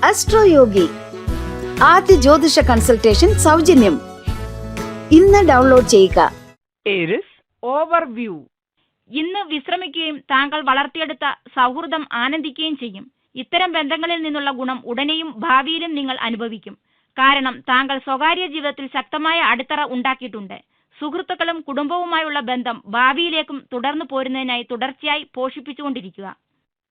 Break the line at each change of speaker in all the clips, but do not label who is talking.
അസ്ട്രോയോഗി ആദ്യ ജ്യോതിഷ കൺസൾട്ടേഷൻ സൗജന്യം. ഇന്ന് ഡൗൺലോഡ് ചെയ്യുക.
Aries overview.
ഇന്ന് വിശ്രമിക്കുകയും താങ്കൾ വളർത്തിയെടുത്ത സൗഹൃദം ആനന്ദിക്കുകയും ചെയ്യും. ഇത്തരം ബന്ധങ്ങളിൽ നിന്നുള്ള ഗുണം ഉടനെയും ഭാവിയിലും നിങ്ങൾ അനുഭവിക്കും. കാരണം താങ്കൾ സ്വകാര്യ ജീവിതത്തിൽ ശക്തമായ അടിത്തറ ഉണ്ടാക്കിയിട്ടുണ്ട്. സുഹൃത്തുക്കളും കുടുംബവുമായുള്ള ബന്ധം ഭാവിയിലേക്കും തുടർന്നു പോരുന്നതിനായി തുടർച്ചയായി പോഷിപ്പിച്ചുകൊണ്ടിരിക്കുക.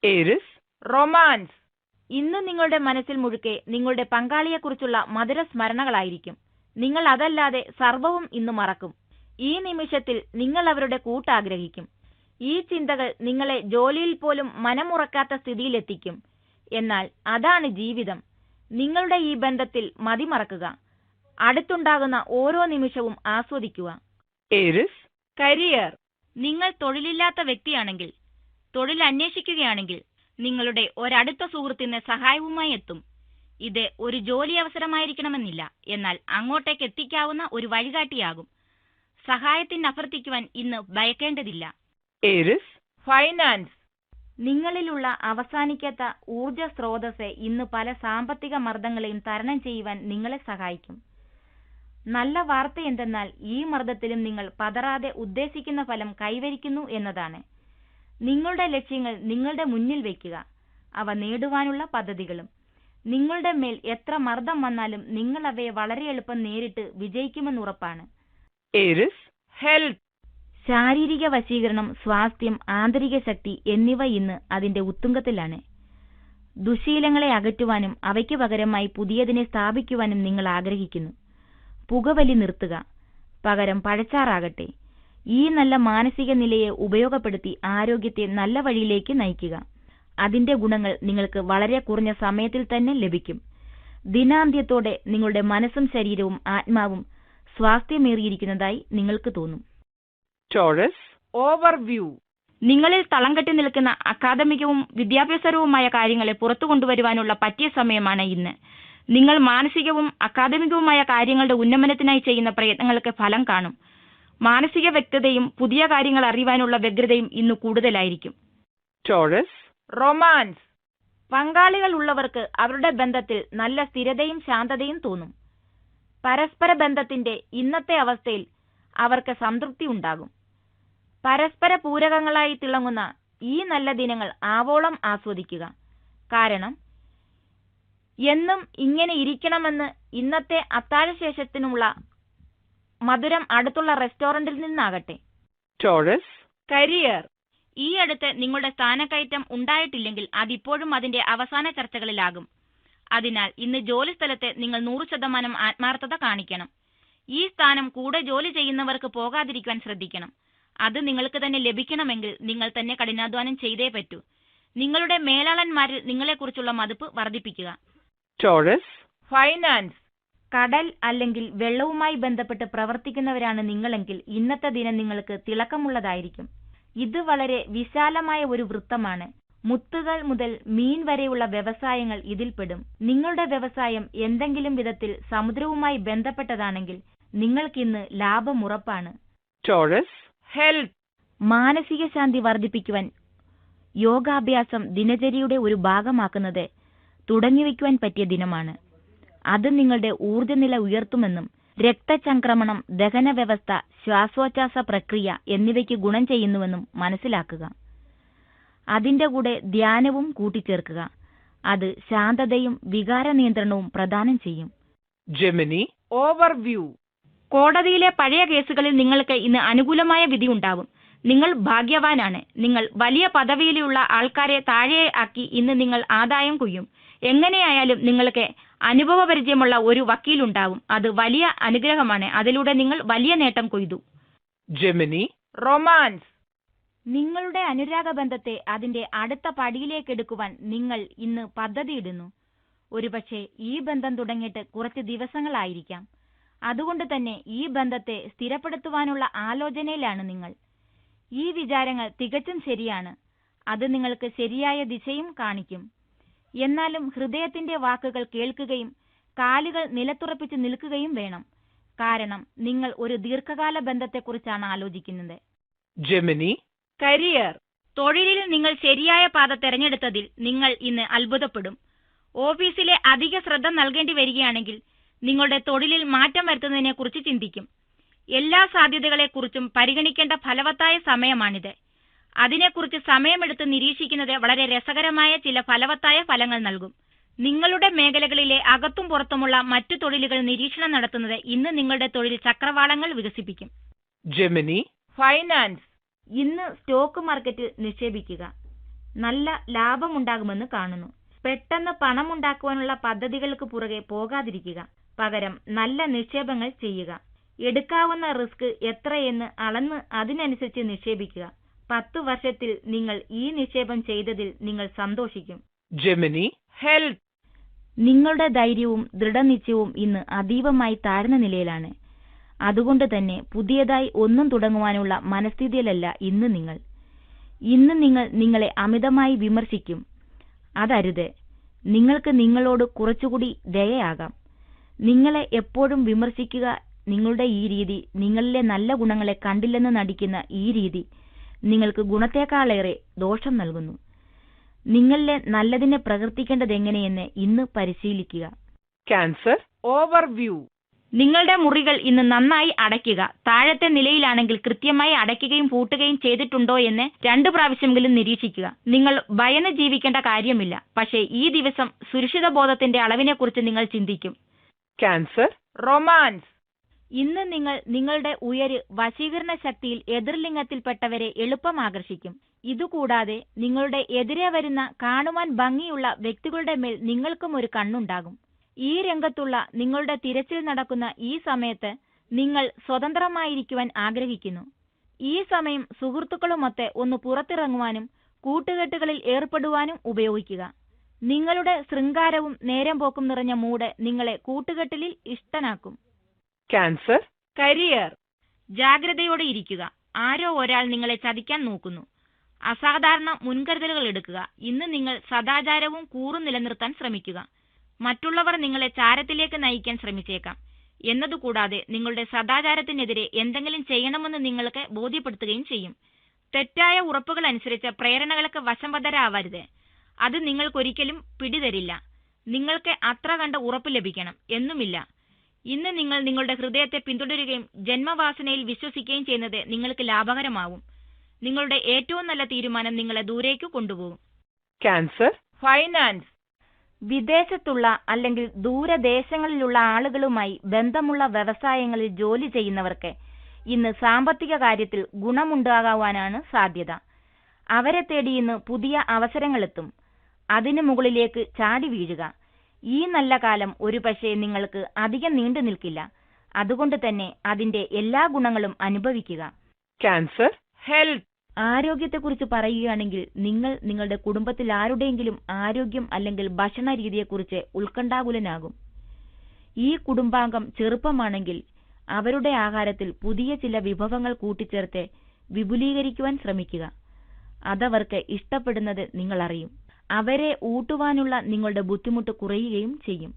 Aries romance.
ഇന്ന് നിങ്ങളുടെ മനസ്സിൽ മുഴുക്കെ നിങ്ങളുടെ പങ്കാളിയെക്കുറിച്ചുള്ള മധുര സ്മരണകളായിരിക്കും. നിങ്ങൾ അതല്ലാതെ സർവവും ഇന്ന് മറക്കും. ഈ നിമിഷത്തിൽ നിങ്ങൾ അവരുടെ കൂട്ടാഗ്രഹിക്കും. ഈ ചിന്തകൾ നിങ്ങളെ ജോലിയിൽ പോലും മനമുറക്കാത്ത സ്ഥിതിയിലെത്തിക്കും. എന്നാൽ അതാണ് ജീവിതം. നിങ്ങളുടെ ഈ ബന്ധത്തിൽ മതിമറക്കുക. അടുത്തുണ്ടാകുന്ന ഓരോ നിമിഷവും ആസ്വദിക്കുക.
Aries career.
നിങ്ങൾ തൊഴിലില്ലാത്ത വ്യക്തിയാണെങ്കിൽ, തൊഴിൽ അന്വേഷിക്കുകയാണെങ്കിൽ നിങ്ങളുടെ ഒരടുത്ത സുഹൃത്തിന് സഹായവുമായി എത്തും. ഇത് ഒരു ജോലി അവസരമായിരിക്കണമെന്നില്ല, എന്നാൽ അങ്ങോട്ടേക്ക് എത്തിക്കാവുന്ന ഒരു വഴികാട്ടിയാകും. സഹായത്തിന് അഭ്യർത്ഥിക്കുവാൻ ഇന്ന് ഭയക്കേണ്ടതില്ല.
Aries finance.
നിങ്ങളിലുള്ള അവസാനിക്കാത്ത ഊർജ സ്രോതസ് ഇന്ന് പല സാമ്പത്തിക മർദ്ദങ്ങളെയും തരണം ചെയ്യുവാൻ നിങ്ങളെ സഹായിക്കും. നല്ല വാർത്ത എന്തെന്നാൽ ഈ മർദ്ദത്തിലും നിങ്ങൾ പതറാതെ ഉദ്ദേശിക്കുന്ന ഫലം കൈവരിക്കുന്നു എന്നതാണ്. നിങ്ങളുടെ ലക്ഷ്യങ്ങൾ നിങ്ങളുടെ മുന്നിൽ വയ്ക്കുക. അവ നേടുവാനുള്ള പദ്ധതികളും. നിങ്ങളുടെ മേൽ എത്ര മർദ്ദം വന്നാലും നിങ്ങൾ അവയെ വളരെ എളുപ്പം നേരിട്ട് വിജയിക്കുമെന്നുറപ്പാണ്.
Aries health.
ശാരീരിക വശീകരണം, സ്വാസ്ഥ്യം, ആന്തരിക ശക്തി എന്നിവ ഇന്ന് അതിന്റെ ഉത്തുംഗത്തിലാണ്. ദുശീലങ്ങളെ അകറ്റുവാനും അവയ്ക്ക് പകരമായി പുതിയതിനെ സ്ഥാപിക്കുവാനും നിങ്ങൾ ആഗ്രഹിക്കുന്നു. പുകവലി നിർത്തുക. പകരം പഴച്ചാറാകട്ടെ. ഈ നല്ല മാനസിക നിലയെ ഉപയോഗപ്പെടുത്തി ആരോഗ്യത്തെ നല്ല വഴിയിലേക്ക് നയിക്കുക. അതിന്റെ ഗുണങ്ങൾ നിങ്ങൾക്ക് വളരെ കുറഞ്ഞ സമയത്തിൽ തന്നെ ലഭിക്കും. ദിനാന്ത്യത്തോടെ നിങ്ങളുടെ മനസ്സും ശരീരവും ആത്മാവും സ്വാസ്ഥ്യമേറിയിരിക്കുന്നതായി നിങ്ങൾക്ക് തോന്നും.
Taurus overview.
നിങ്ങളിൽ തളം കെട്ടി നിൽക്കുന്ന അക്കാദമികവും വിദ്യാഭ്യാസപരവുമായ കാര്യങ്ങളെ പുറത്തു കൊണ്ടുവരുവാനുള്ള പറ്റിയ സമയമാണ് ഇന്ന്. നിങ്ങൾ മാനസികവും അക്കാദമികവുമായ കാര്യങ്ങളുടെ ഉന്നമനത്തിനായി ചെയ്യുന്ന പ്രയത്നങ്ങൾക്ക് ഫലം കാണും. മാനസിക വ്യക്തതയും പുതിയ കാര്യങ്ങൾ അറിയുവാനുള്ള വ്യഗ്രതയും ഇന്ന് കൂടുതലായിരിക്കും.
Taurus romance.
പങ്കാളികൾ ഉള്ളവർക്ക് അവരുടെ ബന്ധത്തിൽ നല്ല സ്ഥിരതയും ശാന്തതയും തോന്നും. പരസ്പര ബന്ധത്തിന്റെ ഇന്നത്തെ അവസ്ഥയിൽ അവർക്ക് സംതൃപ്തി ഉണ്ടാകും. പരസ്പര പൂരകങ്ങളായി തിളങ്ങുന്ന ഈ നല്ല ദിനങ്ങൾ ആവോളം ആസ്വദിക്കുക. കാരണം എന്നും ഇങ്ങനെ ഇരിക്കണമെന്ന് ഇന്നത്തെ അത്താഴശേഷത്തിനുള്ള മധുരം അടുത്തുള്ള റെസ്റ്റോറന്റിൽ നിന്നാകട്ടെ.
Taurus career.
ഈ അടുത്ത് നിങ്ങളുടെ സ്ഥാനക്കയറ്റം ഉണ്ടായിട്ടില്ലെങ്കിൽ അതിപ്പോഴും അതിന്റെ അവസാന ചർച്ചകളിലാകും. അതിനാൽ ഇന്ന് ജോലിസ്ഥലത്ത് നിങ്ങൾ 100% ആത്മാർത്ഥത കാണിക്കണം. ഈ സ്ഥാനം കൂടെ ജോലി ചെയ്യുന്നവർക്ക് പോകാതിരിക്കാൻ ശ്രദ്ധിക്കണം. അത് നിങ്ങൾക്ക് തന്നെ ലഭിക്കണമെങ്കിൽ നിങ്ങൾ തന്നെ കഠിനാധ്വാനം ചെയ്തേ പറ്റൂ. നിങ്ങളുടെ മേലാളന്മാരിൽ നിങ്ങളെക്കുറിച്ചുള്ള മതിപ്പ് വർദ്ധിപ്പിക്കുക.
Taurus finance.
കടൽ അല്ലെങ്കിൽ വെള്ളവുമായി ബന്ധപ്പെട്ട് പ്രവർത്തിക്കുന്നവരാണ് നിങ്ങളെങ്കിൽ ഇന്നത്തെ ദിനം നിങ്ങൾക്ക് തിളക്കമുള്ളതായിരിക്കും. ഇത് വളരെ വിശാലമായ ഒരു വൃത്തമാണ്. മുത്തുകൾ മുതൽ മീൻ വരെയുള്ള വ്യവസായങ്ങൾ ഇതിൽപ്പെടും. നിങ്ങളുടെ വ്യവസായം എന്തെങ്കിലും വിധത്തിൽ സമുദ്രവുമായി ബന്ധപ്പെട്ടതാണെങ്കിൽ നിങ്ങൾക്കിന്ന് ലാഭം ഉറപ്പാണ്.
Taurus health.
മാനസിക ശാന്തി വർദ്ധിപ്പിക്കുവാൻ യോഗാഭ്യാസം ദിനചര്യയുടെ ഒരു ഭാഗമാക്കുന്നത് തുടങ്ങിവെക്കുവാൻ പറ്റിയ ദിനമാണ്. അത് നിങ്ങളുടെ ഊർജ്ജനില ഉയർത്തുമെന്നും രക്തചംക്രമണം, ദഹന വ്യവസ്ഥ, ശ്വാസോച്ഛ്വാസ പ്രക്രിയ എന്നിവയ്ക്ക് ഗുണം ചെയ്യുന്നുവെന്നും മനസ്സിലാക്കുക. അതിന്റെ കൂടെ ധ്യാനവും കൂട്ടിച്ചേർക്കുക. അത് ശാന്തതയും വികാര നിയന്ത്രണവും പ്രദാനം ചെയ്യും.
Gemini overview.
കോടതിയിലെ പഴയ കേസുകളിൽ നിങ്ങൾക്ക് ഇന്ന് അനുകൂലമായ വിധി ഉണ്ടാവും. നിങ്ങൾ ഭാഗ്യവാനാണ്. നിങ്ങൾ വലിയ പദവിയിലുള്ള ആൾക്കാരെ താഴെ ആക്കി ഇന്ന് നിങ്ങൾ ആദായം കൊയ്യും. എങ്ങനെയായാലും നിങ്ങൾക്ക് അനുഭവപരിചയമുള്ള ഒരു വക്കീലുണ്ടാവും. അത് വലിയ അനുഗ്രഹമാണ്. അതിലൂടെ നിങ്ങൾ വലിയ നേട്ടം കൊയ്തു.
Gemini romance.
നിങ്ങളുടെ അനുരാഗ ബന്ധത്തെ അതിന്റെ അടുത്ത പടിയിലേക്കെടുക്കുവാൻ നിങ്ങൾ ഇന്ന് പദ്ധതിയിടുന്നു. ഒരുപക്ഷെ ഈ ബന്ധം തുടങ്ങിയിട്ട് കുറച്ച് ദിവസങ്ങളായിരിക്കാം. അതുകൊണ്ട് തന്നെ ഈ ബന്ധത്തെ സ്ഥിരപ്പെടുത്തുവാനുള്ള ആലോചനയിലാണ് നിങ്ങൾ. ഈ വിചാരങ്ങൾ തികച്ചും ശരിയാണ്. അത് നിങ്ങൾക്ക് ശരിയായ ദിശയും കാണിക്കും. എന്നാലും ഹൃദയത്തിന്റെ വാക്കുകൾ കേൾക്കുകയും കാലുകൾ നിലത്തുറപ്പിച്ച് നിൽക്കുകയും വേണം. കാരണം നിങ്ങൾ ഒരു ദീർഘകാല ബന്ധത്തെക്കുറിച്ചാണ് ആലോചിക്കുന്നത്.
Gemini career.
തൊഴിലിൽ നിങ്ങൾ ശരിയായ പാത തെരഞ്ഞെടുത്തതിൽ നിങ്ങൾ ഇന്ന് അത്ഭുതപ്പെടും. ഓഫീസിലെ അധിക ശ്രദ്ധ നൽകേണ്ടി വരികയാണെങ്കിൽ നിങ്ങളുടെ തൊഴിലിൽ മാറ്റം വരുത്തുന്നതിനെക്കുറിച്ച് ചിന്തിക്കും. എല്ലാ സാധ്യതകളെക്കുറിച്ചും പരിഗണിക്കേണ്ട ഫലവത്തായ സമയമാണിത്. അതിനെക്കുറിച്ച് സമയമെടുത്ത് നിരീക്ഷിക്കുന്നത് വളരെ രസകരമായ ചില ഫലവത്തായ ഫലങ്ങൾ നൽകും. നിങ്ങളുടെ മേഖലകളിലെ അകത്തും പുറത്തുമുള്ള മറ്റു തൊഴിലുകൾ നിരീക്ഷണം നടത്തുന്നത് ഇന്ന് നിങ്ങളുടെ തൊഴിൽ ചക്രവാളങ്ങൾ വികസിപ്പിക്കും.
Gemini, Finance.
ഇന്ന് സ്റ്റോക്ക് മാർക്കറ്റിൽ നിക്ഷേപിക്കുക. നല്ല ലാഭമുണ്ടാകുമെന്ന് കാണുന്നു. പെട്ടെന്ന് പണമുണ്ടാക്കുവാനുള്ള പദ്ധതികൾക്ക് പുറകെ പോകാതിരിക്കുക. പകരം നല്ല നിക്ഷേപങ്ങൾ ചെയ്യുക. എടുക്കാവുന്ന റിസ്ക് എത്രയെന്ന് അളന്ന് അതിനനുസരിച്ച് നിക്ഷേപിക്കുക. 10 വർഷത്തിൽ നിങ്ങൾ ഈ നിക്ഷേപം ചെയ്തതിൽ നിങ്ങൾ സന്തോഷിക്കും.
Gemini, Health.
നിങ്ങളുടെ ധൈര്യവും ദൃഢനിശ്ചയവും ഇന്ന് അതീവമായി താഴ്ന്ന നിലയിലാണ്. അതുകൊണ്ട് തന്നെ പുതിയതായി ഒന്നും തുടങ്ങുവാനുള്ള മനസ്ഥിതിയിലല്ല ഇന്ന് നിങ്ങൾ. ഇന്ന് നിങ്ങൾ നിങ്ങളെ അമിതമായി വിമർശിക്കും. അതരുത്. നിങ്ങൾക്ക് നിങ്ങളോട് കുറച്ചുകൂടി ദയയാകാം. നിങ്ങളെ എപ്പോഴും വിമർശിക്കുക. നിങ്ങളുടെ ഈ രീതി, നിങ്ങളിലെ നല്ല ഗുണങ്ങളെ കണ്ടില്ലെന്ന് നടിക്കുന്ന ഈ രീതി നിങ്ങൾക്ക് ഗുണത്തേക്കാളേറെ ദോഷം നൽകുന്നു. നിങ്ങളിലെ നല്ലതിനെ പ്രവർത്തിക്കേണ്ടതെങ്ങനെയെന്ന് ഇന്ന് പരിശീലിക്കുക.
Cancer, Overview.
നിങ്ങളുടെ മുറികൾ ഇന്ന് നന്നായി അടയ്ക്കുക. താഴത്തെ നിലയിലാണെങ്കിൽ കൃത്യമായി അടയ്ക്കുകയും പൂട്ടുകയും ചെയ്തിട്ടുണ്ടോ എന്ന് 2 പ്രാവശ്യമെങ്കിലും നിരീക്ഷിക്കുക. നിങ്ങൾ ഭയന്ന് ജീവിക്കേണ്ട കാര്യമില്ല. പക്ഷേ ഈ ദിവസം സുരക്ഷിത ബോധത്തിന്റെ അളവിനെക്കുറിച്ച് നിങ്ങൾ ചിന്തിക്കും.
Cancer, Romance.
ഇന്ന് നിങ്ങൾ നിങ്ങളുടെ ഉയര് വശീകരണ ശക്തിയിൽ എതിർലിംഗത്തിൽപ്പെട്ടവരെ എളുപ്പം ആകർഷിക്കും. ഇതുകൂടാതെ നിങ്ങളുടെ എതിരെ വരുന്ന കാണുവാൻ ഭംഗിയുള്ള വ്യക്തികളുടെ മേൽ നിങ്ങൾക്കും ഒരു കണ്ണുണ്ടാകും. ഈ രംഗത്തുള്ള നിങ്ങളുടെ തിരച്ചിൽ നടക്കുന്ന ഈ സമയത്ത് നിങ്ങൾ സ്വതന്ത്രമായിരിക്കുവാൻ ആഗ്രഹിക്കുന്നു. ഈ സമയം സുഹൃത്തുക്കളുമൊത്ത് ഒന്ന് പുറത്തിറങ്ങുവാനും കൂട്ടുകെട്ടുകളിൽ ഏർപ്പെടുവാനും ഉപയോഗിക്കുക. നിങ്ങളുടെ ശൃംഗാരവും നേരം പോക്കും നിറഞ്ഞ മൂഡ് നിങ്ങളെ കൂട്ടുകെട്ടിലിൽ ഇഷ്ടനാക്കും.
Cancer, Career.
ജാഗ്രതയോടെ ഇരിക്കുക. ആരോ ഒരാൾ നിങ്ങളെ ചതിക്കാൻ നോക്കുന്നു. അസാധാരണ മുൻകരുതലുകൾ എടുക്കുക. ഇന്ന് നിങ്ങൾ സദാചാരവും കൂറും നിലനിർത്താൻ ശ്രമിക്കുക. മറ്റുള്ളവർ നിങ്ങളെ ചാരത്തിലേക്ക് നയിക്കാൻ ശ്രമിച്ചേക്കാം. എന്നതുകൂടാതെ നിങ്ങളുടെ സദാചാരത്തിനെതിരെ എന്തെങ്കിലും ചെയ്യണമെന്ന് നിങ്ങൾക്ക് ബോധ്യപ്പെടുത്തുകയും ചെയ്യും. തെറ്റായ ഉറപ്പുകൾ അനുസരിച്ച് പ്രേരണകൾക്ക് വശംവദരാവരുത്. അത് നിങ്ങൾക്കൊരിക്കലും പിടിതരില്ല. നിങ്ങൾക്ക് അത്ര കണ്ട ഉറപ്പ് ലഭിക്കണം എന്നുമില്ല. ഇന്ന് നിങ്ങൾ നിങ്ങളുടെ ഹൃദയത്തെ പിന്തുടരുകയും ജന്മവാസനയിൽ വിശ്വസിക്കുകയും ചെയ്യുന്നത് നിങ്ങൾക്ക് ലാഭകരമാവും. നിങ്ങളുടെ ഏറ്റവും നല്ല തീരുമാനം നിങ്ങളെ ദൂരേക്ക് കൊണ്ടുപോകും.
Cancer, Finance.
വിദേശത്തുള്ള അല്ലെങ്കിൽ ദൂരദേശങ്ങളിലുള്ള ആളുകളുമായി ബന്ധമുള്ള വ്യവസായങ്ങളിൽ ജോലി ചെയ്യുന്നവർക്ക് ഇന്ന് സാമ്പത്തിക കാര്യത്തിൽ ഗുണമുണ്ടാകാവാനാണ് സാധ്യത. അവരെ തേടി ഇന്ന് പുതിയ അവസരങ്ങളെത്തും. അതിനു മുകളിലേക്ക് ചാടി വീഴുക. ഈ നല്ല കാലം ഒരുപക്ഷെ നിങ്ങൾക്ക് അധികം നീണ്ടു നിൽക്കില്ല. അതുകൊണ്ട് തന്നെ അതിന്റെ എല്ലാ ഗുണങ്ങളും അനുഭവിക്കുക.
Cancer, Health.
ആരോഗ്യത്തെക്കുറിച്ച് പറയുകയാണെങ്കിൽ നിങ്ങൾ നിങ്ങളുടെ കുടുംബത്തിൽ ആരുടെയെങ്കിലും ആരോഗ്യം അല്ലെങ്കിൽ ഭക്ഷണ രീതിയെക്കുറിച്ച് ഉത്കണ്ഠാകുലനാകും. ഈ കുടുംബാംഗം ചെറുപ്പമാണെങ്കിൽ അവരുടെ ആഹാരത്തിൽ പുതിയ ചില വിഭവങ്ങൾ കൂട്ടിച്ചേർത്ത് വിപുലീകരിക്കുവാൻ ശ്രമിക്കുക. അതവർക്ക് ഇഷ്ടപ്പെടുന്നത് നിങ്ങൾ അറിയും. അവരെ ഊട്ടുവാനുള്ള നിങ്ങളുടെ ബുദ്ധിമുട്ട് കുറയുകയും ചെയ്യും.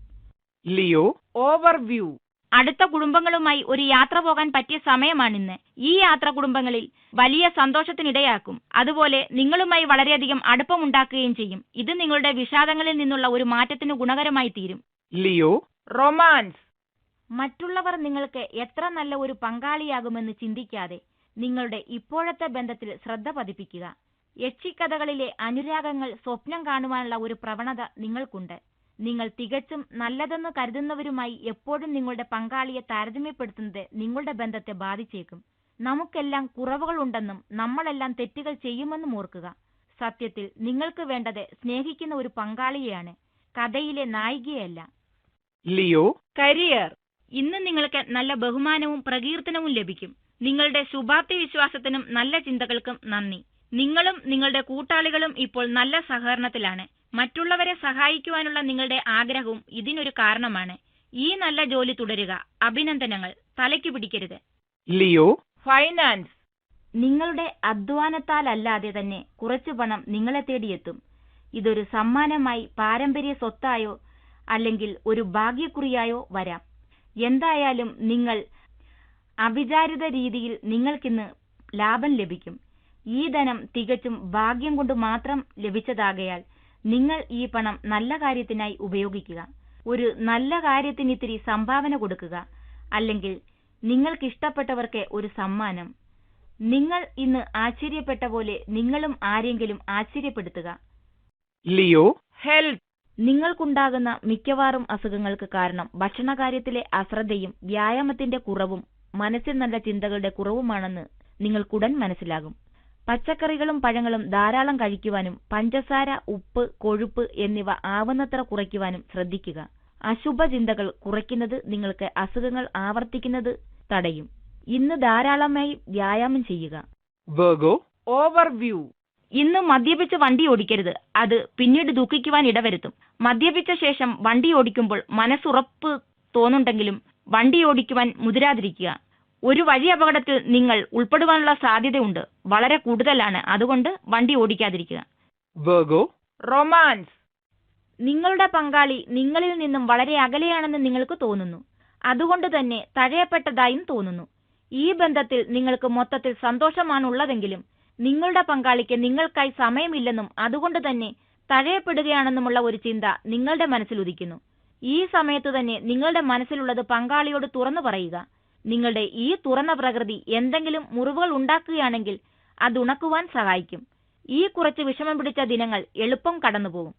Leo, Overview.
അടുത്ത കുടുംബങ്ങളുമായി ഒരു യാത്ര പോകാൻ പറ്റിയ സമയമാണിന്ന്. ഈ യാത്ര കുടുംബങ്ങളിൽ വലിയ സന്തോഷത്തിനിടയാക്കും. അതുപോലെ നിങ്ങളുമായി വളരെയധികം അടുപ്പമുണ്ടാക്കുകയും ചെയ്യും. ഇത് നിങ്ങളുടെ വിഷാദങ്ങളിൽ നിന്നുള്ള ഒരു മാറ്റത്തിന് ഗുണകരമായി തീരും.
Leo, Romance.
മറ്റുള്ളവർ നിങ്ങൾക്ക് എത്ര നല്ല ഒരു പങ്കാളിയാകുമെന്ന് ചിന്തിക്കാതെ നിങ്ങളുടെ ഇപ്പോഴത്തെ ബന്ധത്തിൽ ശ്രദ്ധ പതിപ്പിക്കുക. യക്ഷിക്കഥകളിലെ അനുരാഗങ്ങൾ സ്വപ്നം കാണുവാനുള്ള ഒരു പ്രവണത നിങ്ങൾക്കുണ്ട്. നിങ്ങൾ തികച്ചും നല്ലതെന്ന് കരുതുന്നവരുമായി എപ്പോഴും നിങ്ങളുടെ പങ്കാളിയെ താരതമ്യപ്പെടുത്തുന്നത് നിങ്ങളുടെ ബന്ധത്തെ ബാധിച്ചേക്കും. നമുക്കെല്ലാം കുറവുകളുണ്ടെന്നും നമ്മളെല്ലാം തെറ്റുകൾ ചെയ്യുമെന്നും ഓർക്കുക. സത്യത്തിൽ നിങ്ങൾക്ക് വേണ്ടത് സ്നേഹിക്കുന്ന ഒരു പങ്കാളിയെയാണ്, കഥയിലെ നായികയല്ല.
Leo, Career.
ഇന്ന് നിങ്ങൾക്ക് നല്ല ബഹുമാനവും പ്രകീർത്തനവും ലഭിക്കും. നിങ്ങളുടെ ശുഭാപ്തി വിശ്വാസത്തിനും നല്ല ചിന്തകൾക്കും നന്ദി. നിങ്ങളും നിങ്ങളുടെ കൂട്ടാളികളും ഇപ്പോൾ നല്ല സഹകരണത്തിലാണ്. മറ്റുള്ളവരെ സഹായിക്കുവാനുള്ള നിങ്ങളുടെ ആഗ്രഹവും ഇതിനൊരു കാരണമാണ്. ഈ നല്ല ജോലി തുടരുക. അഭിനന്ദനങ്ങൾ. തലയ്ക്ക് പിടിക്കരുത്.
Leo, Finance.
നിങ്ങളുടെ അധ്വാനത്താലല്ലാതെ തന്നെ കുറച്ചു പണം നിങ്ങളെ തേടിയെത്തും. ഇതൊരു സമ്മാനമായി, പാരമ്പര്യ സ്വത്തായോ അല്ലെങ്കിൽ ഒരു ഭാഗ്യക്കുറിയായോ വരാം. എന്തായാലും നിങ്ങൾ അവിചാരിത രീതിയിൽ നിങ്ങൾക്കിന്ന് ലാഭം ലഭിക്കും. ഈ ധനം തികച്ചും ഭാഗ്യം കൊണ്ട് മാത്രം ലഭിച്ചതാകയാൽ നിങ്ങൾ ഈ പണം നല്ല കാര്യത്തിനായി ഉപയോഗിക്കുക. ഒരു നല്ല കാര്യത്തിന് ഇത്തിരി സംഭാവന കൊടുക്കുക. അല്ലെങ്കിൽ നിങ്ങൾക്കിഷ്ടപ്പെട്ടവർക്ക് ഒരു സമ്മാനം. നിങ്ങൾ ഇന്ന് ആശ്ചര്യപ്പെട്ട പോലെ നിങ്ങളും ആരെങ്കിലും ആശ്ചര്യപ്പെടുത്തുക.
Leo health.
നിങ്ങൾക്കുണ്ടാകുന്ന മിക്കവാറും അസുഖങ്ങൾക്ക് കാരണം ഭക്ഷണകാര്യത്തിലെ അശ്രദ്ധയും വ്യായാമത്തിന്റെ കുറവും മനസ്സിൽ നല്ല ചിന്തകളുടെ കുറവുമാണെന്ന് നിങ്ങൾക്കുടൻ മനസ്സിലാകും. പച്ചക്കറികളും പഴങ്ങളും ധാരാളം കഴിക്കുവാനും പഞ്ചസാര, ഉപ്പ്, കൊഴുപ്പ് എന്നിവ ആവുന്നത്ര കുറയ്ക്കുവാനും ശ്രദ്ധിക്കുക. അശുഭചിന്തകൾ കുറയ്ക്കുന്നത് നിങ്ങൾക്ക് അസുഖങ്ങൾ ആവർത്തിക്കുന്നത് തടയും. ഇന്ന് ധാരാളമായി വ്യായാമം ചെയ്യുക.
Virgo overview.
ഇന്ന് മദ്യപിച്ച് വണ്ടി ഓടിക്കരുത്. അത് പിന്നീട് ദുഃഖിക്കുവാൻ ഇടവരുത്തും. മദ്യപിച്ച ശേഷം വണ്ടി ഓടിക്കുമ്പോൾ മനസ്സുറപ്പ് തോന്നുണ്ടെങ്കിലും വണ്ടി ഓടിക്കുവാൻ മുതിരാതിരിക്കുക. ഒരു വഴി അപകടത്തിൽ നിങ്ങൾ ഉൾപ്പെടുവാനുള്ള സാധ്യതയുണ്ട്, വളരെ കൂടുതലാണ്. അതുകൊണ്ട് വണ്ടി ഓടിക്കാതിരിക്കുക.
Virgo romance.
നിങ്ങളുടെ പങ്കാളി നിങ്ങളിൽ നിന്നും വളരെ അകലെയാണെന്ന് നിങ്ങൾക്ക് തോന്നുന്നു. അതുകൊണ്ട് തന്നെ തഴയപ്പെട്ടതായും തോന്നുന്നു. ഈ ബന്ധത്തിൽ നിങ്ങൾക്ക് മൊത്തത്തിൽ സന്തോഷമാണുള്ളതെങ്കിലും നിങ്ങളുടെ പങ്കാളിക്ക് നിങ്ങൾക്കായി സമയമില്ലെന്നും അതുകൊണ്ട് തന്നെ തഴയപ്പെടുകയാണെന്നുമുള്ള ഒരു ചിന്ത നിങ്ങളുടെ മനസ്സിൽ ഉദിക്കുന്നു. ഈ സമയത്ത് തന്നെ നിങ്ങളുടെ മനസ്സിലുള്ളത് പങ്കാളിയോട് തുറന്നു പറയുക. നിങ്ങളുടെ ഈ തുറന്ന പ്രകൃതി എന്തെങ്കിലും മുറിവുകൾ ഉണ്ടാക്കുകയാണെങ്കിൽ അത് ഉണക്കുവാൻ സഹായിക്കും. ഈ കുറച്ച് വിഷമം പിടിച്ച ദിനങ്ങൾ എളുപ്പം കടന്നുപോകും.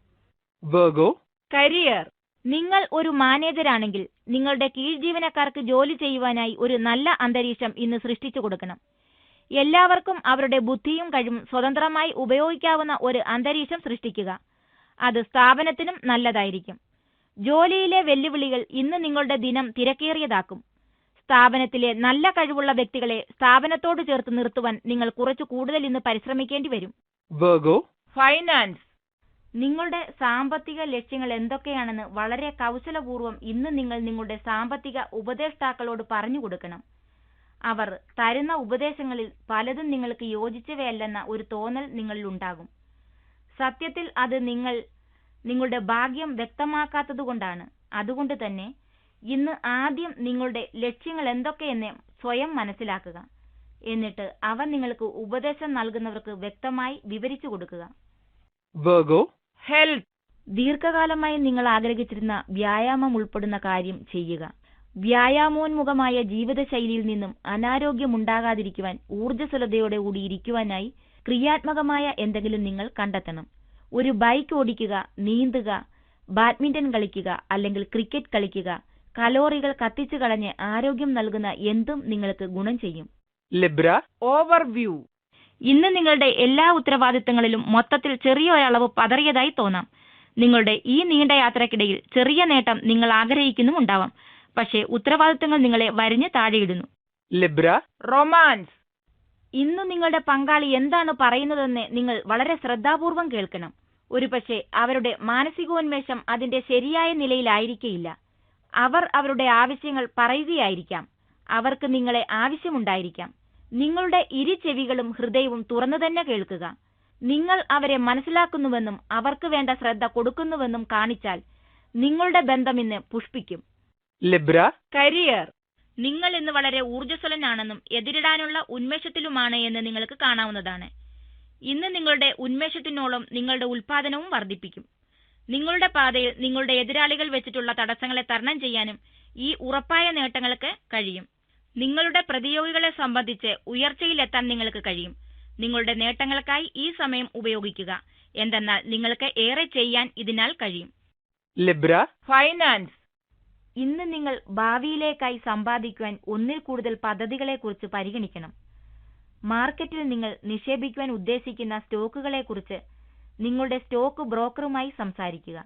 Virgo career.
നിങ്ങൾ ഒരു മാനേജരാണെങ്കിൽ നിങ്ങളുടെ കീഴ് ജീവനക്കാർക്ക് ജോലി ചെയ്യുവാനായി ഒരു നല്ല അന്തരീക്ഷം ഇന്ന് സൃഷ്ടിച്ചു കൊടുക്കണം. എല്ലാവർക്കും അവരുടെ ബുദ്ധിയും കഴിവും സ്വതന്ത്രമായി ഉപയോഗിക്കാവുന്ന ഒരു അന്തരീക്ഷം സൃഷ്ടിക്കുക. അത് സ്ഥാപനത്തിനും നല്ലതായിരിക്കും. ജോലിയിലെ വെല്ലുവിളികൾ ഇന്ന് നിങ്ങളുടെ ദിനം തിരക്കേറിയതാക്കും. സ്ഥാപനത്തിലെ നല്ല കഴിവുള്ള വ്യക്തികളെ സ്ഥാപനത്തോട് ചേർത്ത് നിർത്തുവാൻ നിങ്ങൾ കുറച്ചു കൂടുതൽ ഇന്ന് പരിശ്രമിക്കേണ്ടി വരും.
Virgo finance.
നിങ്ങളുടെ സാമ്പത്തിക ലക്ഷ്യങ്ങൾ എന്തൊക്കെയാണെന്ന് വളരെ കൗശലപൂർവ്വം ഇന്ന് നിങ്ങൾ നിങ്ങളുടെ സാമ്പത്തിക ഉപദേഷ്ടാക്കളോട് പറഞ്ഞു കൊടുക്കണം. അവർ തരുന്ന ഉപദേശങ്ങളിൽ പലതും നിങ്ങൾക്ക് യോജിച്ചവയല്ലെന്ന ഒരു തോന്നൽ നിങ്ങളിൽ ഉണ്ടാകും. സത്യത്തിൽ അത് നിങ്ങളുടെ ഭാഗ്യം വ്യക്തമാക്കാത്തതുകൊണ്ടാണ്. അതുകൊണ്ട് തന്നെ ഇന്ന് ആദ്യം നിങ്ങളുടെ ലക്ഷ്യങ്ങൾ എന്തൊക്കെയെന്ന് സ്വയം മനസ്സിലാക്കുക. എന്നിട്ട് അവ നിങ്ങൾക്ക് ഉപദേശം നൽകുന്നവർക്ക് വ്യക്തമായി വിവരിച്ചു കൊടുക്കുക.
Virgo health.
ദീർഘകാലമായി നിങ്ങൾ ആഗ്രഹിച്ചിരുന്ന വ്യായാമം ഉൾപ്പെടുന്ന കാര്യം ചെയ്യുക. വ്യായാമോന്മുഖമായ ജീവിതശൈലിയിൽ നിന്നും അനാരോഗ്യമുണ്ടാകാതിരിക്കുവാൻ ഊർജ്ജസ്വലതയോടെ കൂടി ഇരിക്കുവാനായി ക്രിയാത്മകമായ എന്തെങ്കിലും നിങ്ങൾ കണ്ടെത്തണം. ഒരു ബൈക്ക് ഓടിക്കുക, നീന്തുക, ബാഡ്മിന്റൺ കളിക്കുക, അല്ലെങ്കിൽ ക്രിക്കറ്റ് കളിക്കുക. കലോറികൾ കത്തിച്ചു കളഞ്ഞ് ആരോഗ്യം നൽകുന്ന എന്തും നിങ്ങൾക്ക് ഗുണം ചെയ്യും.
Libra overview.
ഇന്ന് നിങ്ങളുടെ എല്ലാ ഉത്തരവാദിത്തങ്ങളിലും മൊത്തത്തിൽ ചെറിയൊരളവ് പതറിയതായി തോന്നാം. നിങ്ങളുടെ ഈ നീണ്ട യാത്രക്കിടയിൽ ചെറിയ നേട്ടം നിങ്ങൾ ആഗ്രഹിക്കുന്നുമുണ്ടാവാം. പക്ഷേ ഉത്തരവാദിത്തങ്ങൾ നിങ്ങളെ വരിഞ്ഞ് താഴെയിടുന്നു.
Libra romance.
ഇന്ന് നിങ്ങളുടെ പങ്കാളി എന്താണ് പറയുന്നതെന്ന് നിങ്ങൾ വളരെ ശ്രദ്ധാപൂർവം കേൾക്കണം. ഒരുപക്ഷെ അവരുടെ മാനസികോന്മേഷം അതിന്റെ ശരിയായ നിലയിലായിരിക്കയില്ല. അവർ അവരുടെ ആവശ്യങ്ങൾ പറയുകയായിരിക്കാം. അവർക്ക് നിങ്ങളെ ആവശ്യമുണ്ടായിരിക്കാം. നിങ്ങളുടെ ഇരു ചെവികളും ഹൃദയവും തുറന്നു തന്നെ കേൾക്കുക. നിങ്ങൾ അവരെ മനസ്സിലാക്കുന്നുവെന്നും അവർക്ക് വേണ്ട ശ്രദ്ധ കൊടുക്കുന്നുവെന്നും കാണിച്ചാൽ നിങ്ങളുടെ ബന്ധം ഇന്ന് പുഷ്പിക്കും.
Libra career.
നിങ്ങൾ ഇന്ന് വളരെ ഊർജ്ജസ്വലനാണെന്നും എതിരിടാനുള്ള ഉന്മേഷത്തിലുമാണ് എന്ന് നിങ്ങൾക്ക് കാണാവുന്നതാണ്. ഇന്ന് നിങ്ങളുടെ ഉന്മേഷത്തിനോളം നിങ്ങളുടെ ഉൽപാദനവും വർദ്ധിപ്പിക്കും. നിങ്ങളുടെ പാതയിൽ നിങ്ങളുടെ എതിരാളികൾ വെച്ചിട്ടുള്ള തടസ്സങ്ങളെ തരണം ചെയ്യാനും ഈ ഉറപ്പായ നേട്ടങ്ങൾക്ക് കഴിയും. നിങ്ങളുടെ പ്രതിയോഗികളെ സംബന്ധിച്ച് ഉയർച്ചയിലെത്താൻ നിങ്ങൾക്ക് കഴിയും. നിങ്ങളുടെ നേട്ടങ്ങൾക്കായി ഈ സമയം ഉപയോഗിക്കുക. എന്തെന്നാൽ നിങ്ങൾക്ക് ഏറെ ചെയ്യാൻ ഇതിനാൽ കഴിയും.
Libra finance.
ഇന്ന് നിങ്ങൾ ഭാവിയിലേക്കായി സമ്പാദിക്കുവാൻ ഒന്നിൽ കൂടുതൽ പദ്ധതികളെക്കുറിച്ച് പരിഗണിക്കണം. മാർക്കറ്റിൽ നിങ്ങൾ നിക്ഷേപിക്കുവാൻ ഉദ്ദേശിക്കുന്ന സ്റ്റോക്കുകളെക്കുറിച്ച് നിങ്ങളുടെ സ്റ്റോക്ക് ബ്രോക്കറുമായി സംസാരിക്കുക.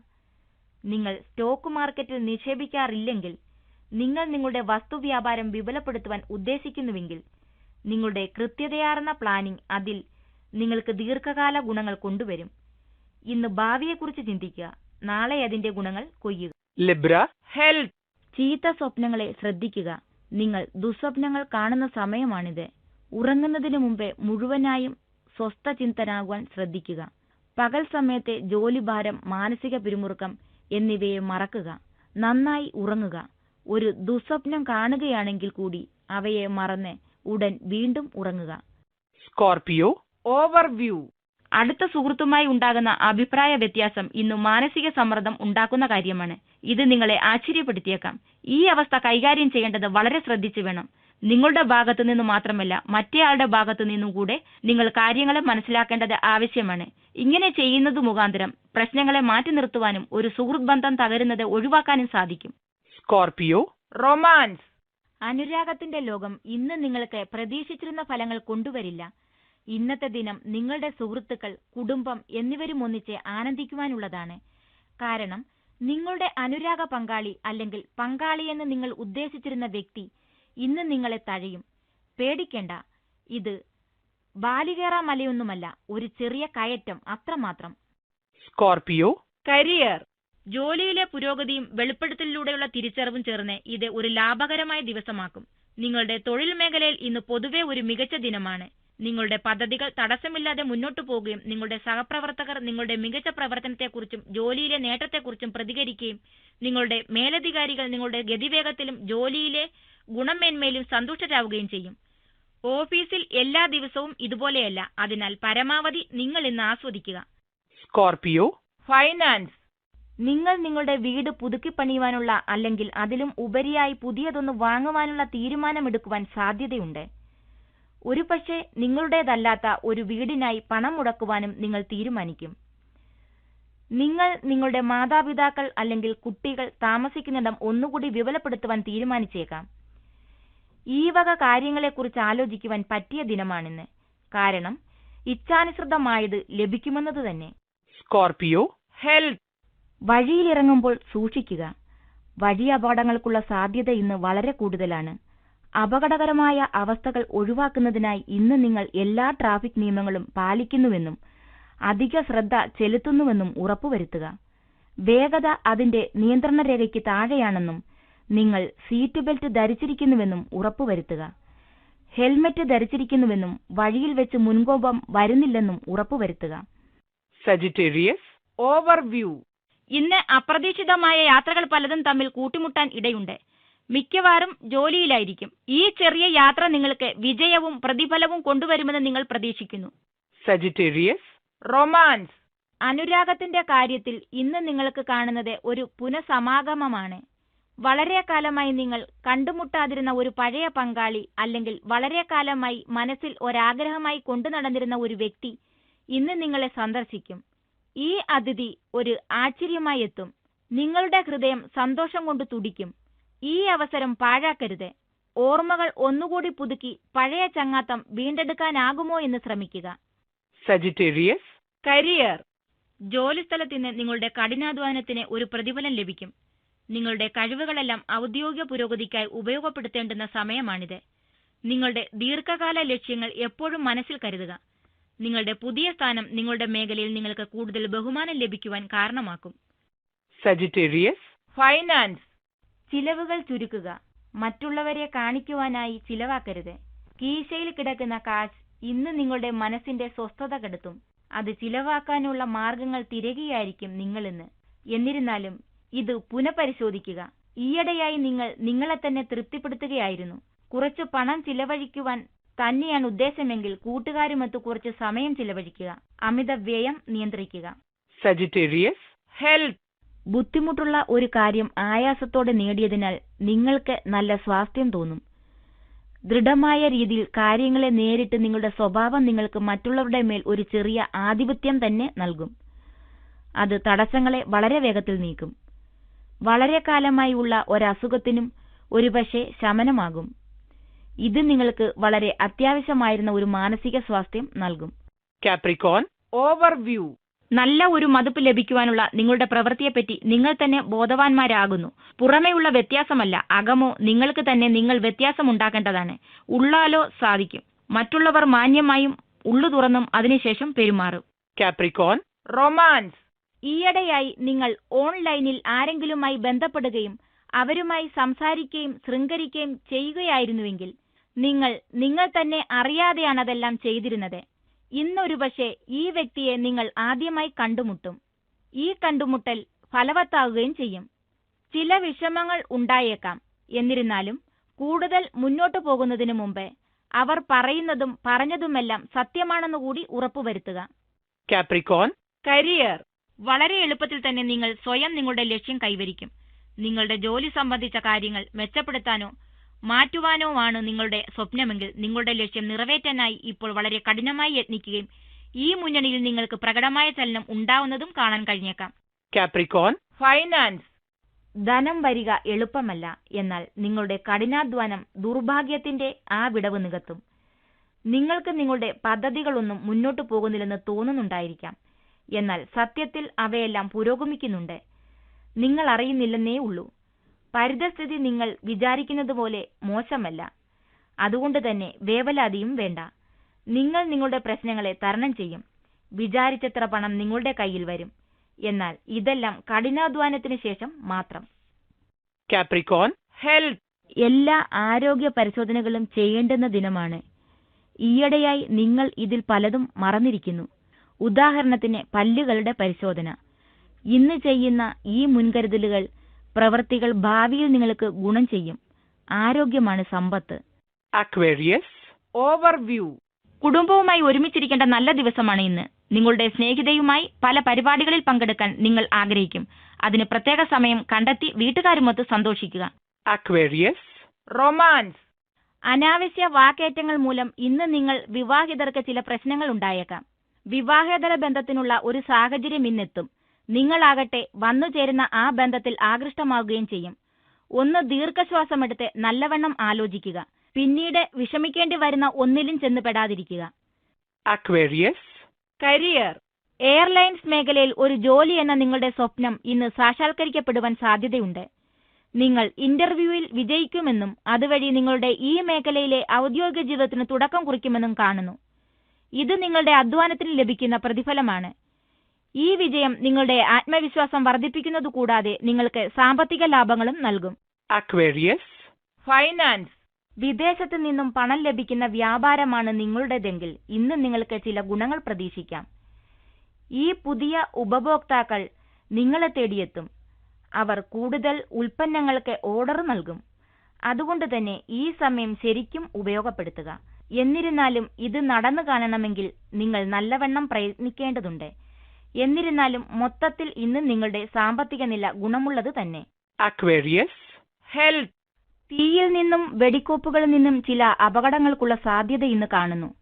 നിങ്ങൾ സ്റ്റോക്ക് മാർക്കറ്റിൽ നിക്ഷേപിക്കാറില്ലെങ്കിൽ നിങ്ങൾ നിങ്ങളുടെ വസ്തുവ്യാപാരം വിപുലപ്പെടുത്തുവാൻ ഉദ്ദേശിക്കുന്നുവെങ്കിൽ നിങ്ങളുടെ കൃത്യതയാർന്ന പ്ലാനിംഗ് അതിൽ നിങ്ങൾക്ക് ദീർഘകാല ഗുണങ്ങൾ കൊണ്ടുവരും. ഇന്ന് ഭാവിയെക്കുറിച്ച് ചിന്തിക്കുക. നാളെ അതിന്റെ ഗുണങ്ങൾ കൊയ്യുക.
Libra health.
ചീത്ത സ്വപ്നങ്ങളെ ശ്രദ്ധിക്കുക. നിങ്ങൾ ദുസ്വപ്നങ്ങൾ കാണുന്ന സമയമാണിത്. ഉറങ്ങുന്നതിനു മുമ്പേ മുഴുവനായും സ്വസ്ഥചിന്തനാകുവാൻ ശ്രദ്ധിക്കുക. പകൽ സമയത്തെ ജോലിഭാരം, മാനസിക പിരിമുറുക്കം എന്നിവയെ മറക്കുക. നന്നായി ഉറങ്ങുക. ഒരു ദുസ്വപ്നം കാണുകയാണെങ്കിൽ കൂടി അവയെ മറന്ന് ഉടൻ വീണ്ടും ഉറങ്ങുക.
Scorpio overview.
അടുത്ത സുഹൃത്തുമായി ഉണ്ടാകുന്ന അഭിപ്രായ വ്യത്യാസം ഇന്ന് മാനസിക സമ്മർദ്ദം ഉണ്ടാക്കുന്ന കാര്യമാണ്. ഇത് നിങ്ങളെ ആശ്ചര്യപ്പെടുത്തിയേക്കാം. ഈ അവസ്ഥ കൈകാര്യം ചെയ്യേണ്ടത് വളരെ ശ്രദ്ധിച്ചു വേണം. നിങ്ങളുടെ ഭാഗത്തു നിന്ന് മാത്രമല്ല, മറ്റേയാളുടെ ഭാഗത്തു നിന്നും കൂടെ നിങ്ങൾ കാര്യങ്ങളെ മനസ്സിലാക്കേണ്ടത് ആവശ്യമാണ്. ഇങ്ങനെ ചെയ്യുന്നത് മുഖാന്തരം പ്രശ്നങ്ങളെ മാറ്റി നിർത്തുവാനും ഒരു സുഹൃത്ത് ബന്ധം തകരുന്നത് ഒഴിവാക്കാനും സാധിക്കും.
Scorpio, romance.
അനുരാഗത്തിന്റെ ലോകം ഇന്ന് നിങ്ങൾക്ക് പ്രതീക്ഷിച്ചിരുന്ന ഫലങ്ങൾ കൊണ്ടുവരില്ല. ഇന്നത്തെ ദിനം നിങ്ങളുടെ സുഹൃത്തുക്കൾ, കുടുംബം എന്നിവരും ഒന്നിച്ച് ആനന്ദിക്കുവാനുള്ളതാണ്. കാരണം നിങ്ങളുടെ അനുരാഗ പങ്കാളി അല്ലെങ്കിൽ പങ്കാളിയെന്ന് നിങ്ങൾ ഉദ്ദേശിച്ചിരുന്ന വ്യക്തി ഇന്ന് നിങ്ങളെ തഴയും. പേടിക്കേണ്ട, ഇത് ബാലികേറ മലയൊന്നുമല്ല, ഒരു ചെറിയ കയറ്റം അത്രമാത്രം.
Scorpio, career.
ജോലിയിലെ പുരോഗതിയും വെളിപ്പെടുത്തലിലൂടെയുള്ള തിരിച്ചറിവും ചേർന്ന് ഇത് ഒരു ലാഭകരമായ ദിവസമാക്കും. നിങ്ങളുടെ തൊഴിൽ മേഖലയിൽ ഇന്ന് പൊതുവെ ഒരു മികച്ച ദിനമാണ്. നിങ്ങളുടെ പദ്ധതികൾ തടസ്സമില്ലാതെ മുന്നോട്ടു പോകുകയും നിങ്ങളുടെ സഹപ്രവർത്തകർ നിങ്ങളുടെ മികച്ച പ്രവർത്തനത്തെക്കുറിച്ചും ജോലിയിലെ നേട്ടത്തെക്കുറിച്ചും പ്രതികരിക്കുകയും നിങ്ങളുടെ മേലധികാരികൾ നിങ്ങളുടെ ഗതിവേഗത്തിലും ജോലിയിലെ ഗുണമേന്മയിലും സന്തുഷ്ടരാവുകയും ചെയ്യും. ഓഫീസിൽ എല്ലാ ദിവസവും ഇതുപോലെയല്ല, അതിനാൽ പരമാവധി നിങ്ങൾ ഇന്ന് ആസ്വദിക്കുക.
Scorpio, finance.
നിങ്ങൾ നിങ്ങളുടെ വീട് പുതുക്കിപ്പണിയുവാനുള്ള അല്ലെങ്കിൽ അതിലും ഉപരിയായി പുതിയതൊന്ന് വാങ്ങുവാനുള്ള തീരുമാനമെടുക്കുവാൻ സാധ്യതയുണ്ട്. ഒരുപക്ഷെ നിങ്ങളുടേതല്ലാത്ത ഒരു വീടിനായി പണം മുടക്കുവാനും നിങ്ങൾ തീരുമാനിക്കും. നിങ്ങൾ നിങ്ങളുടെ മാതാപിതാക്കൾ അല്ലെങ്കിൽ കുട്ടികൾ താമസിക്കുന്നിടം ഒന്നുകൂടി വിപുലപ്പെടുത്തുവാൻ തീരുമാനിച്ചേക്കാം. ഈ വക കാര്യങ്ങളെക്കുറിച്ച് ആലോചിക്കുവാൻ പറ്റിയ ദിനമാണിന്ന്. കാരണം ഇച്ഛാനുസൃതമായത് ലഭിക്കുമെന്നത് തന്നെ.
Scorpio, health.
വഴിയിലിറങ്ങുമ്പോൾ സൂക്ഷിക്കുക. വഴി അപകടങ്ങൾക്കുള്ള സാധ്യത ഇന്ന് വളരെ കൂടുതലാണ്. അപകടകരമായ അവസ്ഥകൾ ഒഴിവാക്കുന്നതിനായി ഇന്ന് നിങ്ങൾ എല്ലാ ട്രാഫിക് നിയമങ്ങളും പാലിക്കുന്നുവെന്നും അധിക ശ്രദ്ധ ചെലുത്തുന്നുവെന്നും ഉറപ്പുവരുത്തുക. വേഗത അതിന്റെ നിയന്ത്രണ രേഖയ്ക്ക് താഴെയാണെന്നും നിങ്ങൾ സീറ്റ് ബെൽറ്റ് ധരിച്ചിരിക്കുന്നുവെന്നും ഉറപ്പുവരുത്തുക. ഹെൽമറ്റ് ധരിച്ചിരിക്കുന്നുവെന്നും വഴിയിൽ വെച്ച് മുൻകോപം വരുന്നില്ലെന്നും ഉറപ്പുവരുത്തുക.
Sagittarius, overview.
ഇന്ന് അപ്രതീക്ഷിതമായ യാത്രകൾ പലതും തമ്മിൽ കൂട്ടിമുട്ടാൻ ഇടയുണ്ട്. മിക്കവാറും ജോലിയിലായിരിക്കും. ഈ ചെറിയ യാത്ര നിങ്ങൾക്ക് വിജയവും പ്രതിഫലവും കൊണ്ടുവരുമെന്ന് നിങ്ങൾ പ്രതീക്ഷിക്കുന്നു.
Sagittarius, romance.
അനുരാഗത്തിന്റെ കാര്യത്തിൽ ഇന്ന് നിങ്ങൾക്ക് കാണുന്നത് ഒരു പുനഃസമാഗമമാണ്. വളരെ കാലമായി നിങ്ങൾ കണ്ടുമുട്ടാതിരുന്ന ഒരു പഴയ പങ്കാളി അല്ലെങ്കിൽ വളരെ കാലമായി മനസ്സിൽ ഒരാഗ്രഹമായി കൊണ്ടു നടന്നിരുന്ന ഒരു വ്യക്തി ഇന്ന് നിങ്ങളെ സന്ദർശിക്കും. ഈ അതിഥി ഒരു ആശ്ചര്യമായി എത്തും. നിങ്ങളുടെ ഹൃദയം സന്തോഷം കൊണ്ട് തുടിക്കും. ഈ അവസരം പാഴാക്കരുത്. ഓർമ്മകൾ ഒന്നുകൂടി പുതുക്കി പഴയ ചങ്ങാത്തം വീണ്ടെടുക്കാനാകുമോ എന്ന് ശ്രമിക്കുക.
Sagittarius, career.
ജോലിസ്ഥലത്ത് നിന്ന് നിങ്ങളുടെ കഠിനാധ്വാനത്തിന് ഒരു പ്രതിഫലം ലഭിക്കും. നിങ്ങളുടെ കഴിവുകളെല്ലാം ഔദ്യോഗിക പുരോഗതിക്കായി ഉപയോഗപ്പെടുത്തേണ്ടുന്ന സമയമാണിത്. നിങ്ങളുടെ ദീർഘകാല ലക്ഷ്യങ്ങൾ എപ്പോഴും മനസ്സിൽ കരുതുക. നിങ്ങളുടെ പുതിയ സ്ഥാനം നിങ്ങളുടെ മേഖലയിൽ നിങ്ങൾക്ക് കൂടുതൽ ബഹുമാനം ലഭിക്കുവാൻ കാരണമാക്കും.
Sagittarius, finance.
ചിലവുകൾ ചുരുക്കുക. മറ്റുള്ളവരെ കാണിക്കുവാനായി ചിലവാക്കരുത്. കീശയിൽ കിടക്കുന്ന കാശ് ഇന്ന് നിങ്ങളുടെ മനസ്സിന്റെ സ്വസ്ഥത കെടുത്തും. അത് ചിലവാക്കാനുള്ള മാർഗങ്ങൾ തിരയുകയായിരിക്കും നിങ്ങളിന്ന്. എന്നിരുന്നാലും ഇത് പുനഃപരിശോധിക്കുക. ഈയിടെയായി നിങ്ങൾ നിങ്ങളെ തന്നെ തൃപ്തിപ്പെടുത്തുകയായിരുന്നു. കുറച്ച് പണം ചിലവഴിക്കുവാൻ തന്നെയാണ് ഉദ്ദേശമെങ്കിൽ കൂട്ടുകാരുമൊത്ത് കുറച്ച് സമയം ചിലവഴിക്കുക. അമിത വ്യയം നിയന്ത്രിക്കുക.
Sagittarius, health.
ബുദ്ധിമുട്ടുള്ള ഒരു കാര്യം ആയാസത്തോടെ നേടിയതിനാൽ നിങ്ങൾക്ക് നല്ല സ്വാസ്ഥ്യം തോന്നും. ദൃഢമായ രീതിയിൽ കാര്യങ്ങളെ നേരിട്ട് നിങ്ങളുടെ സ്വഭാവം നിങ്ങൾക്ക് മറ്റുള്ളവരുടെ മേൽ ഒരു ചെറിയ ആധിപത്യം തന്നെ നൽകും. അത് തടസ്സങ്ങളെ വളരെ വേഗത്തിൽ നീക്കും. വളരെ കാലമായി ഉള്ള ഒരസുഖത്തിനും ഒരുപക്ഷെ ശമനമാകും. ഇത് നിങ്ങൾക്ക് വളരെ അത്യാവശ്യമായിരുന്ന ഒരു മാനസിക സ്വാസ്ഥ്യം നൽകും.
Capricorn, overview.
നല്ല ഒരു മതിപ്പ് ലഭിക്കുവാനുള്ള നിങ്ങളുടെ പ്രവൃത്തിയെപ്പറ്റി നിങ്ങൾ തന്നെ ബോധവാന്മാരാകുന്നു. പുറമേയുള്ള വ്യത്യാസമല്ല, അകമോ നിങ്ങൾക്ക് തന്നെ നിങ്ങൾ വ്യത്യാസമുണ്ടാക്കേണ്ടതാണ്. ഉള്ളാലോ സാധിക്കും. മറ്റുള്ളവർ മാന്യമായും ഉള്ളു തുറന്നും അതിനുശേഷം പെരുമാറും.
Capricorn, romance.
ഈയിടെയായി നിങ്ങൾ ഓൺലൈനിൽ ആരെങ്കിലുമായി ബന്ധപ്പെടുകയും അവരുമായി സംസാരിക്കുകയും ശൃംഗരിക്കുകയും ചെയ്യുകയായിരുന്നുവെങ്കിൽ നിങ്ങൾ തന്നെ അറിയാതെയാണ് അതെല്ലാം ചെയ്തിരുന്നത്. ഇന്നൊരു പക്ഷേ ഈ വ്യക്തിയെ നിങ്ങൾ ആദ്യമായി കണ്ടുമുട്ടും. ഈ കണ്ടുമുട്ടൽ ഫലവത്താവുകയും ചെയ്യും. ചില വിഷമങ്ങൾ ഉണ്ടായേക്കാം. എന്നിരുന്നാലും കൂടുതൽ മുന്നോട്ടു പോകുന്നതിനു മുമ്പ് അവർ പറയുന്നതും പറഞ്ഞതുമെല്ലാം സത്യമാണെന്നുകൂടി ഉറപ്പുവരുത്തുക.
Capricorn, career.
വളരെ എളുപ്പത്തിൽ തന്നെ നിങ്ങൾ സ്വയം നിങ്ങളുടെ ലക്ഷ്യം കൈവരിക്കും. നിങ്ങളുടെ ജോലി സംബന്ധിച്ച കാര്യങ്ങൾ മെച്ചപ്പെടുത്താനോ മാറ്റുവാനോ ആണ് നിങ്ങളുടെ സ്വപ്നമെങ്കിൽ നിങ്ങളുടെ ലക്ഷ്യം നിറവേറ്റാനായി ഇപ്പോൾ വളരെ കഠിനമായി യത്നിക്കുകയും ഈ മുന്നണിയിൽ നിങ്ങൾക്ക് പ്രകടമായ ചലനം ഉണ്ടാവുന്നതും കാണാൻ കഴിഞ്ഞേക്കാം.
Capricorn, finance.
ധനം വരിക എളുപ്പമല്ല, എന്നാൽ നിങ്ങളുടെ കഠിനാധ്വാനം ദുർഭാഗ്യത്തിന്റെ ആ വിടവ് നികത്തും. നിങ്ങൾക്ക് നിങ്ങളുടെ പദ്ധതികളൊന്നും മുന്നോട്ടു പോകുന്നില്ലെന്ന് തോന്നുന്നുണ്ടായിരിക്കാം, എന്നാൽ സത്യത്തിൽ അവയെല്ലാം പുരോഗമിക്കുന്നുണ്ട്. നിങ്ങൾ അറിയുന്നില്ലെന്നേ ഉള്ളൂ. പരിതസ്ഥിതി നിങ്ങൾ വിചാരിക്കുന്നത് പോലെ മോശമല്ല. അതുകൊണ്ട് തന്നെ വേവലാതിയും വേണ്ട. നിങ്ങൾ നിങ്ങളുടെ പ്രശ്നങ്ങളെ തരണം ചെയ്യും. വിചാരിച്ചത്ര പണം നിങ്ങളുടെ കയ്യിൽ വരും. എന്നാൽ ഇതെല്ലാം കഠിനാധ്വാനത്തിന് ശേഷം മാത്രം.
Capricorn, health.
എല്ലാ ആരോഗ്യ പരിശോധനകളും ചെയ്യേണ്ടുന്ന ദിനമാണ്. ഈയിടെയായി നിങ്ങൾ ഇതിൽ പലതും മറന്നിരിക്കുന്നു. ഉദാഹരണത്തിന് പല്ലുകളുടെ പരിശോധന. ഇന്ന് ചെയ്യുന്ന ഈ മുൻകരുതലുകൾ പ്രവൃത്തികൾ ഭാവിയിൽ നിങ്ങൾക്ക് ഗുണം ചെയ്യും. ആരോഗ്യമാണ് സമ്പത്ത്.
Aquarius, overview.
കുടുംബവുമായി ഒരുമിച്ചിരിക്കേണ്ട നല്ല ദിവസമാണ് ഇന്ന്. നിങ്ങളുടെ സ്നേഹിതയുമായി പല പരിപാടികളിൽ പങ്കെടുക്കാൻ നിങ്ങൾ ആഗ്രഹിക്കും. അതിന് പ്രത്യേക സമയം കണ്ടെത്തി വീട്ടുകാരുമൊത്ത് സന്തോഷിക്കുക.
Aquarius, romance.
അനാവശ്യ വാക്കേറ്റങ്ങൾ മൂലം ഇന്ന് നിങ്ങൾ വിവാഹിതർക്ക് ചില പ്രശ്നങ്ങൾ ഉണ്ടായേക്കാം. വിവാഹേതര ബന്ധത്തിനുള്ള ഒരു സാഹചര്യം ഇന്നെത്തും. നിങ്ങളാകട്ടെ വന്നു ചേരുന്ന ആ ബന്ധത്തിൽ ആകൃഷ്ടമാവുകയും ചെയ്യും. ഒന്ന് ദീർഘശ്വാസമെടുത്ത് നല്ലവണ്ണം ആലോചിക്കുക. പിന്നീട് വിഷമിക്കേണ്ടി വരുന്ന ഒന്നിലും ചെന്ന് പെടാതിരിക്കുക.
Aquarius, career.
എയർലൈൻസ് മേഖലയിൽ ഒരു ജോലി എന്ന നിങ്ങളുടെ സ്വപ്നം ഇന്ന് സാക്ഷാത്കരിക്കപ്പെടുവാൻ സാധ്യതയുണ്ട്. നിങ്ങൾ ഇന്റർവ്യൂവിൽ വിജയിക്കുമെന്നും അതുവഴി നിങ്ങളുടെ ഈ മേഖലയിലെ ഔദ്യോഗിക ജീവിതത്തിന് തുടക്കം കുറിക്കുമെന്നും കാണുന്നു. ഇത് നിങ്ങളുടെ അധ്വാനത്തിന് ലഭിക്കുന്ന പ്രതിഫലമാണ്. ഈ വിജയം നിങ്ങളുടെ ആത്മവിശ്വാസം വർദ്ധിപ്പിക്കുന്നത് കൂടാതെ നിങ്ങൾക്ക് സാമ്പത്തിക ലാഭങ്ങളും നൽകും.
Aquarius, finance.
വിദേശത്തു നിന്നും പണം ലഭിക്കുന്ന വ്യാപാരമാണ് നിങ്ങളുടേതെങ്കിൽ ഇന്ന് നിങ്ങൾക്ക് ചില ഗുണങ്ങൾ പ്രതീക്ഷിക്കാം. ഈ പുതിയ ഉപഭോക്താക്കൾ നിങ്ങളെ തേടിയെത്തും. അവർ കൂടുതൽ ഉൽപ്പന്നങ്ങൾക്ക് ഓർഡർ നൽകും. അതുകൊണ്ട് തന്നെ ഈ സമയം ശരിക്കും ഉപയോഗപ്പെടുത്തുക. എന്നിരുന്നാലും ഇത് നടന്നു കാണണമെങ്കിൽ നിങ്ങൾ നല്ലവണ്ണം പ്രയത്നിക്കേണ്ടതുണ്ട്. എന്നിരുന്നാലും മൊത്തത്തിൽ ഇന്ന് നിങ്ങളുടെ സാമ്പത്തിക നില ഗുണമുള്ളത് തന്നെ.
Aquarius, health.
തീയിൽ നിന്നും വെടിക്കോപ്പുകളിൽ നിന്നും ചില അപകടങ്ങൾക്കുള്ള സാധ്യത ഇന്ന് കാണുന്നു.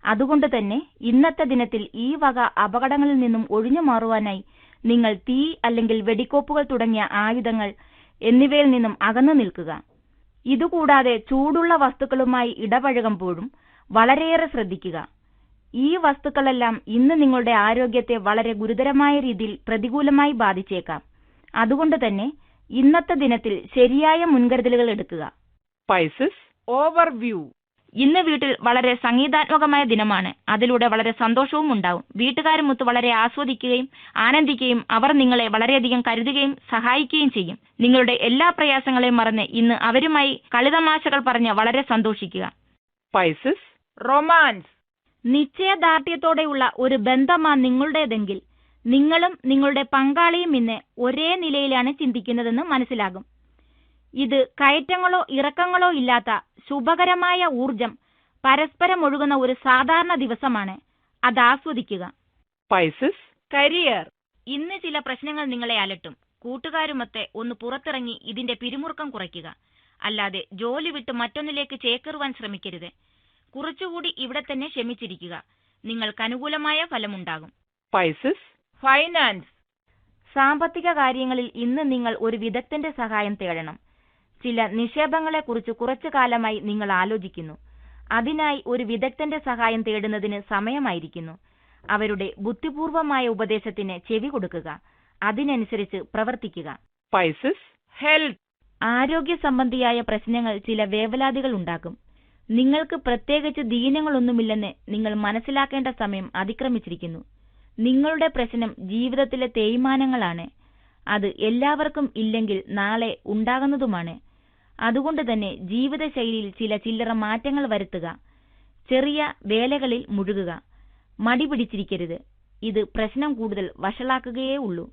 അതുകൊണ്ട് തന്നെ ഇന്നത്തെ ദിനത്തിൽ ഈ വക അപകടങ്ങളിൽ നിന്നും ഒഴിഞ്ഞു മാറുവാനായി നിങ്ങൾ തീ അല്ലെങ്കിൽ വെടിക്കോപ്പുകൾ തുടങ്ങിയ ആയുധങ്ങൾ എന്നിവയിൽ നിന്നും അകന്നു നിൽക്കുക. ഇതുകൂടാതെ ചൂടുള്ള വസ്തുക്കളുമായി ഇടപഴകുമ്പോഴും വളരെയേറെ ശ്രദ്ധിക്കുക. ഈ വസ്തുക്കളെല്ലാം ഇന്ന് നിങ്ങളുടെ ആരോഗ്യത്തെ വളരെ ഗുരുതരമായ രീതിയിൽ പ്രതികൂലമായി ബാധിച്ചേക്കാം. അതുകൊണ്ട് തന്നെ ഇന്നത്തെ ദിനത്തിൽ ശരിയായ മുൻകരുതലുകൾ എടുക്കുക.
Pisces, overview.
ഇന്ന് വീട്ടിൽ വളരെ സംഗീതാത്മകമായ ദിനമാണ്. അതിലൂടെ വളരെ സന്തോഷവും ഉണ്ടാവും. വീട്ടുകാരുമൊത്ത് വളരെ ആസ്വദിക്കുകയും ആനന്ദിക്കുകയും അവർ നിങ്ങളെ വളരെയധികം കരുതുകയും സഹായിക്കുകയും ചെയ്യും. നിങ്ങളുടെ എല്ലാ പ്രയാസങ്ങളെയും മറന്ന് ഇന്ന് അവരുമായി കളിതമാശകൾ പറഞ്ഞ് വളരെ സന്തോഷിക്കുക.
Pisces, romance.
നിശ്ചയദാർഢ്യത്തോടെയുള്ള ഒരു ബന്ധമാണ് നിങ്ങളുടേതെങ്കിൽ നിങ്ങളും നിങ്ങളുടെ പങ്കാളിയും ഇന്ന് ഒരേ നിലയിലാണ് ചിന്തിക്കുന്നതെന്ന് മനസ്സിലാകും. ഇത് കയറ്റങ്ങളോ ഇറക്കങ്ങളോ ഇല്ലാത്ത ശുഭകരമായ ഊർജം പരസ്പരം ഒഴുകുന്ന ഒരു സാധാരണ ദിവസമാണ്. അത് ആസ്വദിക്കുക.
Pisces, career.
ഇന്ന് ചില പ്രശ്നങ്ങൾ നിങ്ങളെ അലട്ടും. കൂട്ടുകാരുമൊത്ത് ഒന്ന് പുറത്തിറങ്ങി ഇതിന്റെ പിരിമുറുക്കം കുറയ്ക്കുക. അല്ലാതെ ജോലി വിട്ട് മറ്റൊന്നിലേക്ക് ചേക്കേറുവാൻ ശ്രമിക്കരുത്. കുറച്ചുകൂടി ഇവിടെ തന്നെ ക്ഷമിച്ചിരിക്കുക. നിങ്ങൾക്ക് അനുകൂലമായ ഫലമുണ്ടാകും.
Pisces, finance.
സാമ്പത്തിക കാര്യങ്ങളിൽ ഇന്ന് നിങ്ങൾ ഒരു വിദഗ്ധന്റെ സഹായം തേടണം. ചില നിക്ഷേപങ്ങളെക്കുറിച്ച് കുറച്ചു കാലമായി നിങ്ങൾ ആലോചിക്കുന്നു. അതിനായി ഒരു വിദഗ്ധന്റെ സഹായം തേടുന്നതിന് സമയമായിരിക്കുന്നു. അവരുടെ ബുദ്ധിപൂർവമായ ഉപദേശത്തിന് ചെവി കൊടുക്കുക. അതിനനുസരിച്ച് പ്രവർത്തിക്കുക.
Pisces, health.
ആരോഗ്യ സംബന്ധിയായ പ്രശ്നങ്ങൾ ചില വേവലാതികൾ ഉണ്ടാക്കും. നിങ്ങൾക്ക് പ്രത്യേകിച്ച് ദീനങ്ങളൊന്നുമില്ലെന്ന് നിങ്ങൾ മനസ്സിലാക്കേണ്ട സമയം അതിക്രമിച്ചിരിക്കുന്നു. നിങ്ങളുടെ പ്രശ്നം ജീവിതത്തിലെ തേയ്മാനങ്ങളാണ്. അത് എല്ലാവർക്കും ഇല്ലെങ്കിൽ നാളെ ഉണ്ടാകുന്നതുമാണ്. അതുകൊണ്ട് തന്നെ ജീവിതശൈലിയിൽ ചില ചില്ലറ മാറ്റങ്ങൾ വരുത്തുക. ചെറിയ വേലകളിൽ മുഴുകുക. മടി പിടിച്ചിരിക്കരുത്. ഇത് പ്രശ്നം കൂടുതൽ വഷളാക്കുകയേ ഉള്ളൂ.